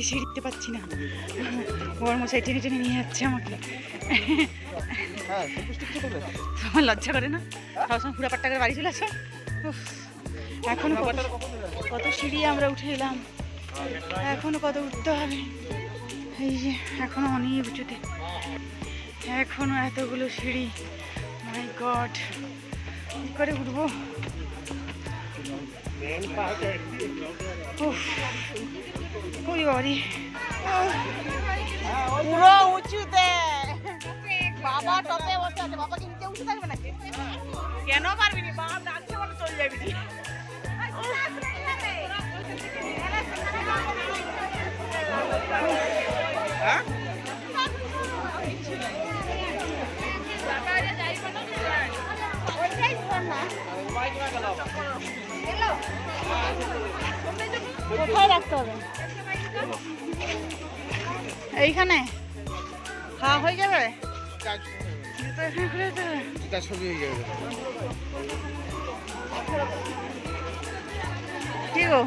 সিঁড়িতে পাচ্ছি না, বড় মশাই টেনে টেনে নিয়ে যাচ্ছে আমাকে। তোমার লজ্জা করে না? সবসময় পুরা পাট্টা করে বাড়ি চলে আসো। এখনো কত সিঁড়ি আমরা উঠে এলাম, এখনো কত উঠতে হবে। এই যে এখনো অনেক উঁচুতে, এখনো এতগুলো সিঁড়ি। মাই গড, কি করে উঠবো? ওই বাড়ি পুরো উঁচুতে, বাবা টপে বসে আছে। বাবা কি নিচে উঠে থাকবে নাকি? কেন পারবি না? বাবা ডাকছে বলে চলে যাবি। কোথায় রাখতে হবে? এইখানে খাওয়া হয়ে যাবে? কি গো